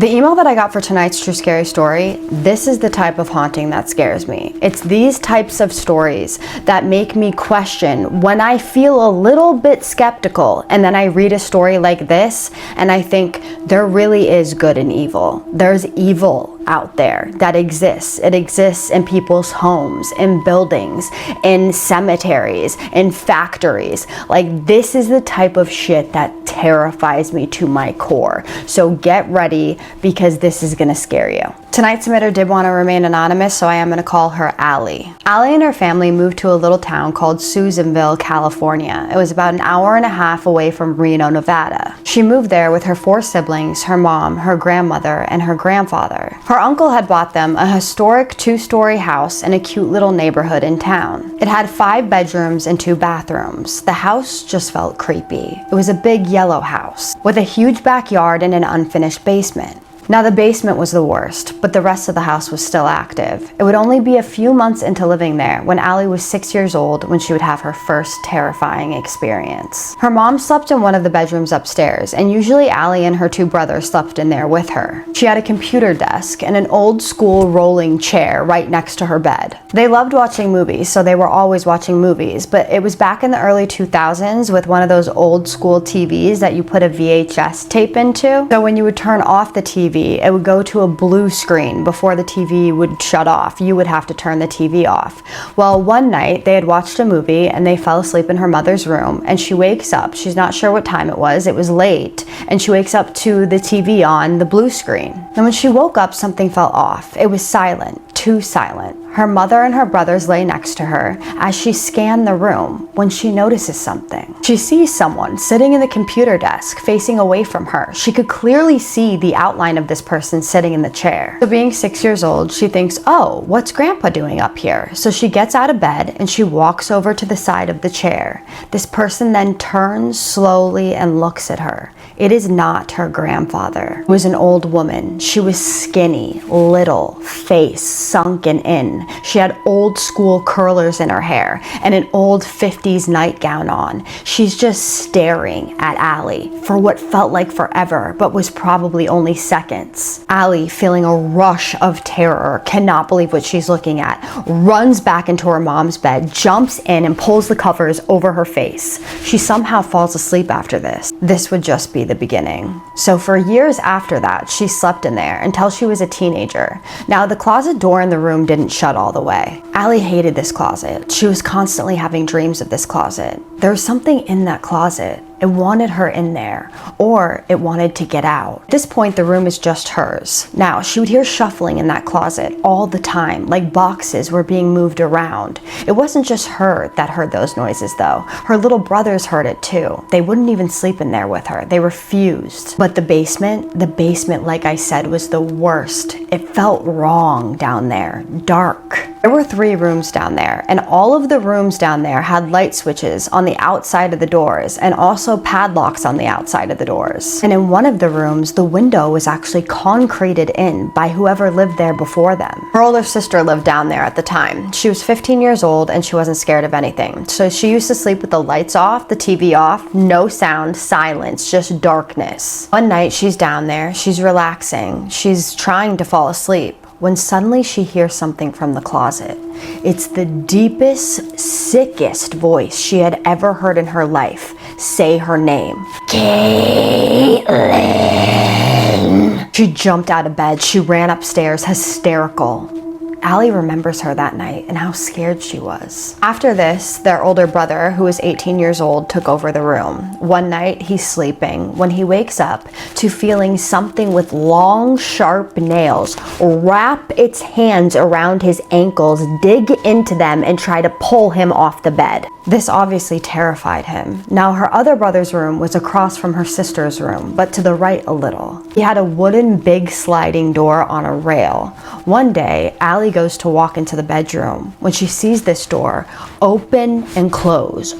The email that I got for tonight's true scary story, this is the type of haunting that scares me. It's these types of stories that make me question when I feel a little bit skeptical and then I read a story like this and I think there really is good and evil. There's evil out there that exists. It exists in people's homes, in buildings, in cemeteries, in factories. Like, this is the type of shit that terrifies me to my core. So get ready, because this is gonna scare you. Tonight's submitter did want to remain anonymous, so I am going to call her Allie. Allie and her family moved to a little town called Susanville, California. It was about an hour and a half away from Reno, Nevada. She moved there with her 4 siblings, her mom, her grandmother, and her grandfather. Her uncle had bought them a historic 2-story house in a cute little neighborhood in town. It had 5 bedrooms and 2 bathrooms. The house just felt creepy. It was a big yellow house with a huge backyard and an unfinished basement. Now, the basement was the worst, but the rest of the house was still active. It would only be a few months into living there when Allie was 6 years old when she would have her first terrifying experience. Her mom slept in one of the bedrooms upstairs, and usually Allie and her 2 brothers slept in there with her. She had a computer desk and an old school rolling chair right next to her bed. They loved watching movies, so they were always watching movies, but it was back in the early 2000s with one of those old school TVs that you put a VHS tape into. So when you would turn off the TV, it would go to a blue screen before the TV would shut off. You would have to turn the TV off. Well, one night they had watched a movie and they fell asleep in her mother's room, and she wakes up. She's not sure what time it was. It was late, and she wakes up to the TV on the blue screen. And when she woke up, something fell off. It was silent, too silent. Her mother and her brothers lay next to her as she scanned the room when she notices something. She sees someone sitting in the computer desk facing away from her. She could clearly see the outline of this person sitting in the chair. So being 6 years old, she thinks, oh, what's Grandpa doing up here? So she gets out of bed and she walks over to the side of the chair. This person then turns slowly and looks at her. It is not her grandfather. It was an old woman. She was skinny, little, face sunken in. She had old school curlers in her hair and an old 50s nightgown on. She's just staring at Allie for what felt like forever, but was probably only seconds. Allie, feeling a rush of terror, cannot believe what she's looking at, runs back into her mom's bed, jumps in and pulls the covers over her face. She somehow falls asleep after this. This would just be the beginning. So for years after that, she slept in there until she was a teenager. Now, the closet door in the room didn't shut all the way. Allie hated this closet. She was constantly having dreams of this closet. There was something in that closet. It wanted her in there, or it wanted to get out. At this point, the room is just hers. Now, she would hear shuffling in that closet all the time, like boxes were being moved around. It wasn't just her that heard those noises, though. Her little brothers heard it too. They wouldn't even sleep in there with her. They refused. But the basement, like I said, was the worst. It felt wrong down there, dark. There were 3 rooms down there, and all of the rooms down there had light switches on the outside of the doors and also padlocks on the outside of the doors. And in one of the rooms, the window was actually concreted in by whoever lived there before them. Her older sister lived down there at the time. She was 15 years old and she wasn't scared of anything. So she used to sleep with the lights off, the TV off, no sound, silence, just darkness. One night she's down there, she's relaxing, she's trying to fall asleep, when suddenly she hears something from the closet. It's the deepest, sickest voice she had ever heard in her life say her name. Caitlin. She jumped out of bed. She ran upstairs, hysterical. Allie remembers her that night and how scared she was. After this, their older brother, who was 18 years old, took over the room. One night, he's sleeping when he wakes up to feeling something with long, sharp nails wrap its hands around his ankles, dig into them, and try to pull him off the bed. This obviously terrified him. Now, her other brother's room was across from her sister's room, but to the right a little. He had a wooden big sliding door on a rail. One day, Allie goes to walk into the bedroom when she sees this door open and close,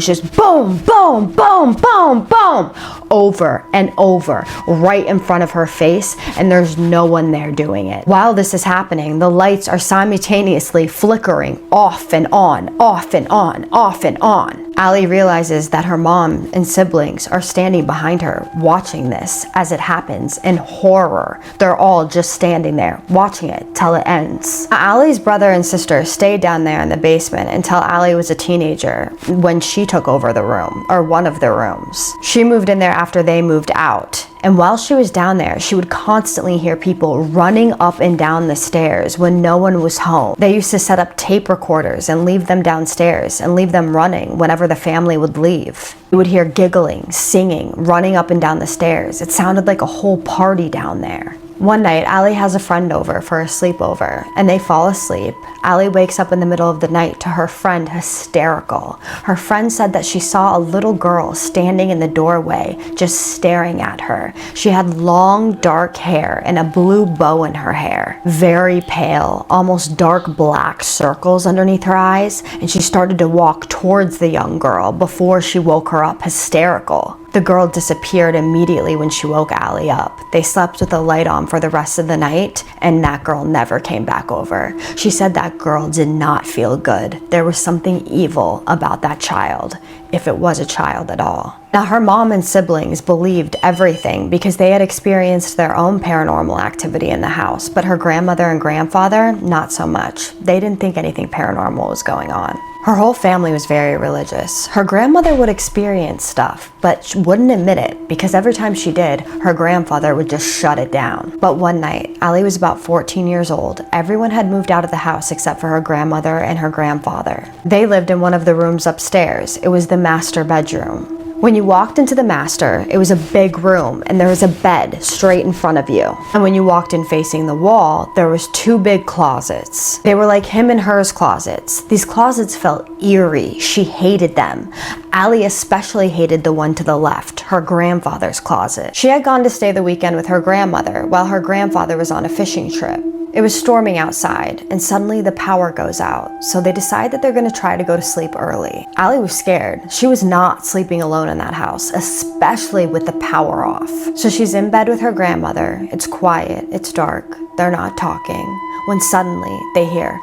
just boom, boom, boom, boom, boom, over and over, right in front of her face, and there's no one there doing it. While this is happening, the lights are simultaneously flickering off and on, off and on, off and on. Allie realizes that her mom and siblings are standing behind her, watching this as it happens in horror. They're all just standing there, watching it till it ends. Allie's brother and sister stayed down there in the basement until Allie was a teenager when she took over the room, or one of the rooms. She moved in there after they moved out. And while she was down there, she would constantly hear people running up and down the stairs when no one was home. They used to set up tape recorders and leave them downstairs and leave them running whenever the family would leave. You would hear giggling, singing, running up and down the stairs. It sounded like a whole party down there. One night, Allie has a friend over for a sleepover, and they fall asleep. Allie wakes up in the middle of the night to her friend hysterical. Her friend said that she saw a little girl standing in the doorway, just staring at her. She had long, dark hair and a blue bow in her hair. Very pale, almost dark black circles underneath her eyes, and she started to walk towards the young girl before she woke her up hysterical. The girl disappeared immediately when she woke Allie up. They slept with the light on for the rest of the night, and that girl never came back over. She said that girl did not feel good. There was something evil about that child, if it was a child at all. Now, her mom and siblings believed everything because they had experienced their own paranormal activity in the house, but her grandmother and grandfather, not so much. They didn't think anything paranormal was going on. Her whole family was very religious. Her grandmother would experience stuff, but she wouldn't admit it because every time she did, her grandfather would just shut it down. But one night, Allie was about 14 years old. Everyone had moved out of the house except for her grandmother and her grandfather. They lived in one of the rooms upstairs. It was the master bedroom. When you walked into the master, it was a big room and there was a bed straight in front of you. And when you walked in facing the wall, there was two big closets. They were like him and hers closets. These closets felt eerie. She hated them. Allie especially hated the one to the left, her grandfather's closet. She had gone to stay the weekend with her grandmother while her grandfather was on a fishing trip. It was storming outside, and suddenly the power goes out, so they decide that they're gonna try to go to sleep early. Allie was scared. She was not sleeping alone in that house, especially with the power off. So she's in bed with her grandmother. It's quiet, it's dark, they're not talking, when suddenly they hear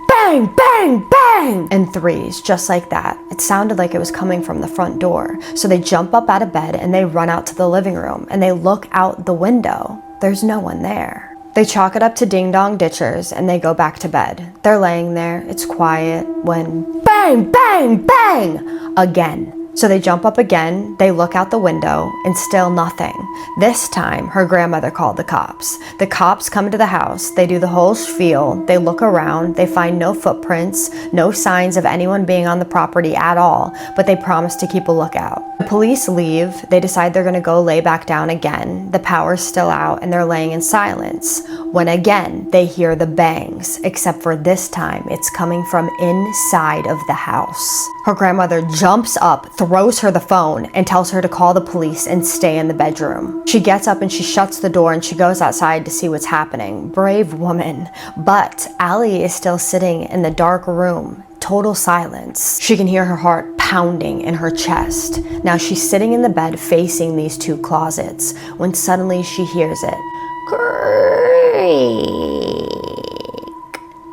bang, bang, bang, in threes, just like that. It sounded like it was coming from the front door. So they jump up out of bed and they run out to the living room and they look out the window. There's no one there. They chalk it up to ding-dong ditchers and they go back to bed. They're laying there, it's quiet, when bang, bang, bang, again. So they jump up again, they look out the window, and still nothing. This time, her grandmother called the cops. The cops come to the house, they do the whole spiel, they look around, they find no footprints, no signs of anyone being on the property at all, but they promise to keep a lookout. The police leave, they decide they're gonna go lay back down again, the power's still out, and they're laying in silence, when again, they hear the bangs, except for this time, it's coming from inside of the house. Her grandmother jumps up, throws her the phone, and tells her to call the police and stay in the bedroom. She gets up and she shuts the door and she goes outside to see what's happening. Brave woman. But Allie is still sitting in the dark room. Total silence. She can hear her heart pounding in her chest. Now she's sitting in the bed facing these two closets when suddenly she hears it. Creak.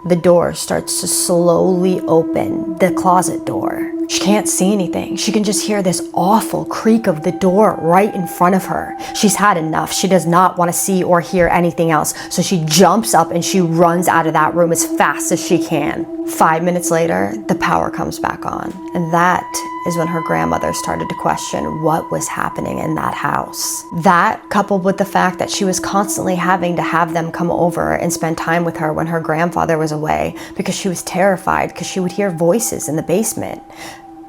The door starts to slowly open, the closet door. She can't see anything. She can just hear this awful creak of the door right in front of her. She's had enough. She does not want to see or hear anything else. So she jumps up and she runs out of that room as fast as she can. 5 minutes later, the power comes back on. And that is when her grandmother started to question what was happening in that house. That, coupled with the fact that she was constantly having to have them come over and spend time with her when her grandfather was away because she was terrified because she would hear voices in the basement.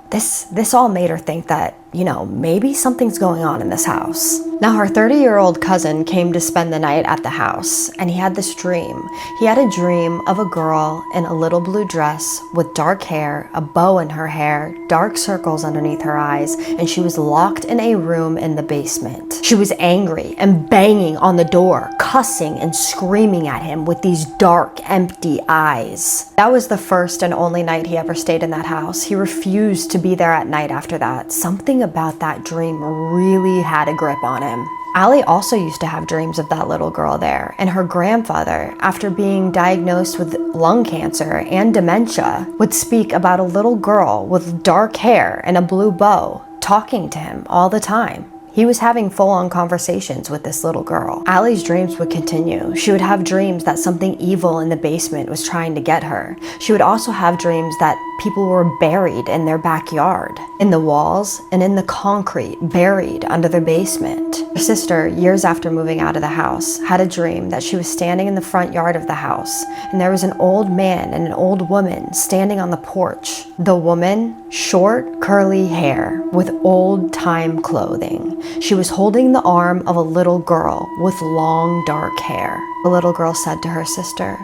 This all made her think that, maybe something's going on in this house. Now, her 30-year-old cousin came to spend the night at the house, and he had this dream. He had a dream of a girl in a little blue dress with dark hair, a bow in her hair, dark circles underneath her eyes, and she was locked in a room in the basement. She was angry and banging on the door, cussing and screaming at him with these dark, empty eyes. That was the first and only night he ever stayed in that house. He refused to be there at night after that. Something about that dream really had a grip on him. Allie also used to have dreams of that little girl there, and her grandfather, after being diagnosed with lung cancer and dementia, would speak about a little girl with dark hair and a blue bow talking to him all the time. He was having full-on conversations with this little girl. Allie's dreams would continue. She would have dreams that something evil in the basement was trying to get her. She would also have dreams that people were buried in their backyard, in the walls and in the concrete, buried under their basement. Her sister, years after moving out of the house, had a dream that she was standing in the front yard of the house, and there was an old man and an old woman standing on the porch. The woman, short, curly hair with old-time clothing. She was holding the arm of a little girl with long, dark hair. The little girl said to her sister,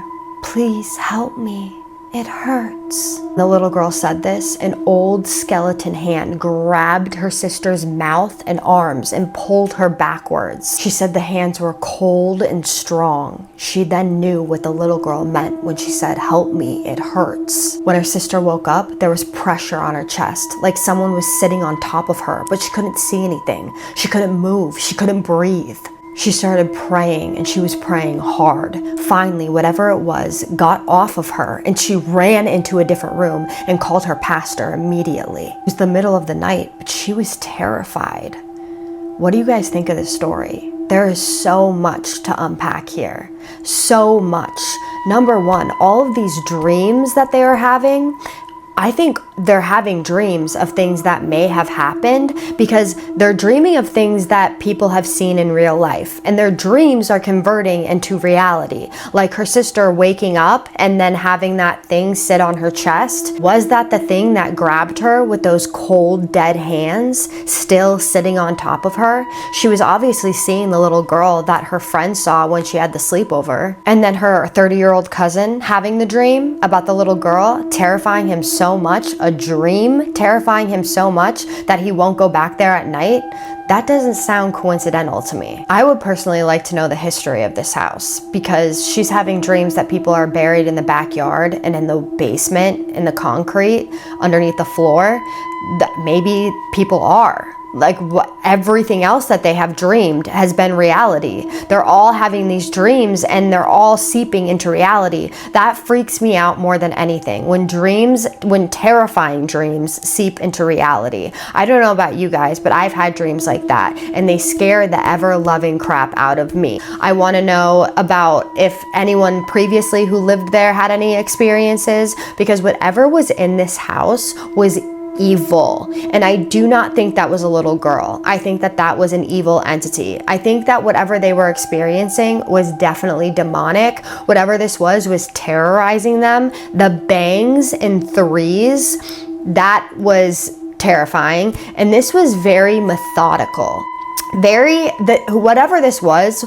"Please help me. It hurts." The little girl said this, an old skeleton hand grabbed her sister's mouth and arms and pulled her backwards. She said the hands were cold and strong. She then knew what the little girl meant when she said, "Help me, it hurts." When her sister woke up, there was pressure on her chest, like someone was sitting on top of her, but she couldn't see anything. She couldn't move. She couldn't breathe. She started praying, and she was praying hard. Finally, whatever it was got off of her, and she ran into a different room and called her pastor immediately. It was the middle of the night, but she was terrified. What do you guys think of this story? There is so much to unpack here. So much. Number one, all of these dreams that they are having, I think they're having dreams of things that may have happened because they're dreaming of things that people have seen in real life, and their dreams are converting into reality. Like her sister waking up and then having that thing sit on her chest. Was that the thing that grabbed her with those cold, dead hands still sitting on top of her? She was obviously seeing the little girl that her friend saw when she had the sleepover. And then her 30-year-old cousin having the dream about the little girl, terrifying him so much, a dream terrifying him so much that he won't go back there at night. That doesn't sound coincidental to me. I would personally like to know the history of this house because she's having dreams that people are buried in the backyard and in the basement, in the concrete, underneath the floor. That maybe people are. Like everything else that they have dreamed has been reality. They're all having these dreams and they're all seeping into reality. That freaks me out more than anything. When terrifying dreams seep into reality. I don't know about you guys, but I've had dreams like that and they scare the ever-loving crap out of me. I want to know about if anyone previously who lived there had any experiences, because whatever was in this house was evil. And I do not think that was a little girl. I think that that was an evil entity. I think that whatever they were experiencing was definitely demonic. Whatever this was terrorizing them. The bangs and threes, that was terrifying. And this was very methodical. Whatever this was,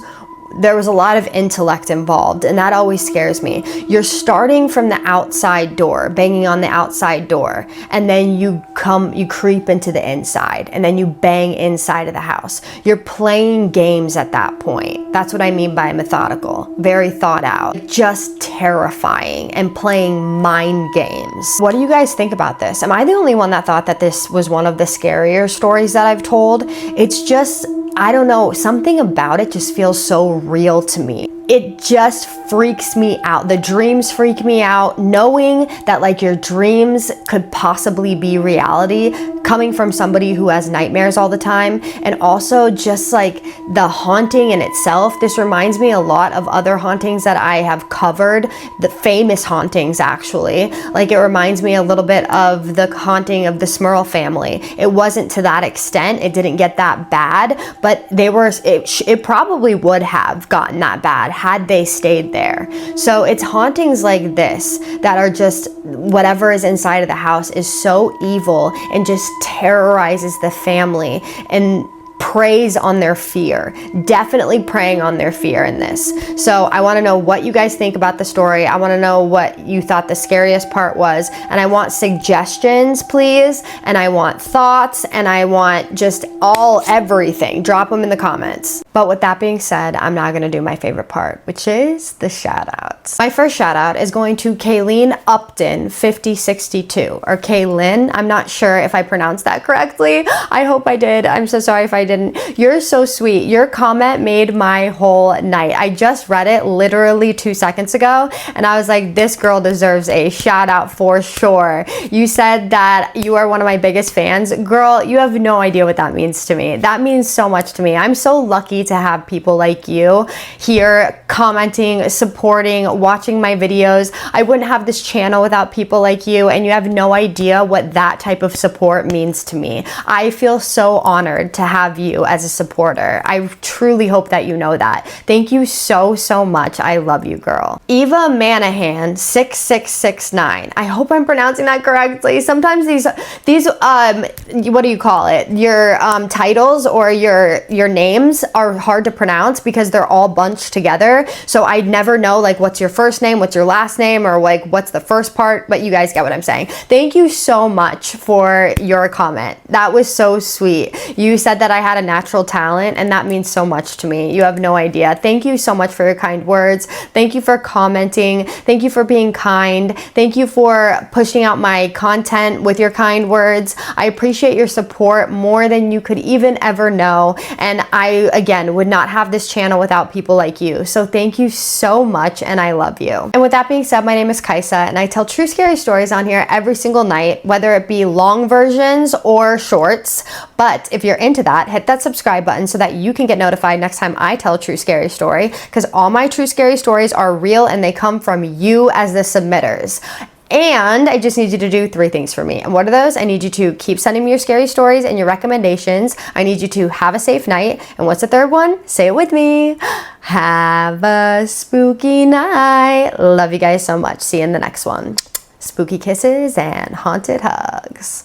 there was a lot of intellect involved, and that always scares me. You're starting from the outside door, banging on the outside door, and then you creep into the inside, and then you bang inside of the house. You're playing games at that point. That's what I mean by methodical. Very thought out. Just terrifying and playing mind games. What do you guys think about this? Am I the only one that thought that this was one of the scarier stories that I've told? It's just, I don't know, something about it just feels so real to me. It just freaks me out. The dreams freak me out. Knowing that like your dreams could possibly be reality coming from somebody who has nightmares all the time, and also just like the haunting in itself. This reminds me a lot of other hauntings that I have covered, the famous hauntings actually. Like it reminds me a little bit of the haunting of the Smurl family. It wasn't to that extent. It didn't get that bad, but it probably would have gotten that bad had they stayed there. So it's hauntings like this that are just, whatever is inside of the house is so evil and just terrorizes the family and preys on their fear. Definitely preying on their fear in this. So I want to know what you guys think about the story. I want to know what you thought the scariest part was, and I want suggestions, please, and I want thoughts, and I want just everything. Drop them in the comments. But with that being said, I'm now going to do my favorite part, which is the shout outs. My first shout out is going to Kayleen Upton 5062, or Kaylin. I'm not sure if I pronounced that correctly. I hope I did. I'm so sorry if I didn't. You're so sweet. Your comment made my whole night. I just read it literally 2 seconds ago, and I was like, this girl deserves a shout out for sure. You said that you are one of my biggest fans. Girl, you have no idea what that means to me. That means so much to me. I'm so lucky to have people like you here commenting, supporting, watching my videos. I wouldn't have this channel without people like you, and you have no idea what that type of support means to me. I feel so honored to have you as a supporter. I truly hope that you know that. Thank you so much. I love you, girl. Eva Manahan 6669. I hope I'm pronouncing that correctly. Sometimes these what do you call it? Your titles or your names are hard to pronounce because they're all bunched together. So I never know like what's your first name, what's your last name, or like what's the first part, but you guys get what I'm saying. Thank you so much for your comment. That was so sweet. You said that I had a natural talent, and that means so much to me. You have no idea. Thank you so much for your kind words. Thank you for commenting. Thank you for being kind. Thank you for pushing out my content with your kind words. I appreciate your support more than you could even ever know. And I, again, would not have this channel without people like you. So thank you so much, and I love you. And with that being said, my name is Kaisa, and I tell true scary stories on here every single night, whether it be long versions or shorts. But if you're into that, hit that subscribe button so that you can get notified next time I tell a true scary story, because all my true scary stories are real and they come from you as the submitters. And I just need you to do 3 things for me. And what are those? I need you to keep sending me your scary stories and your recommendations. I need you to have a safe night. And what's the third one? Say it with me. Have a spooky night. Love you guys so much. See you in the next one. Spooky kisses and haunted hugs.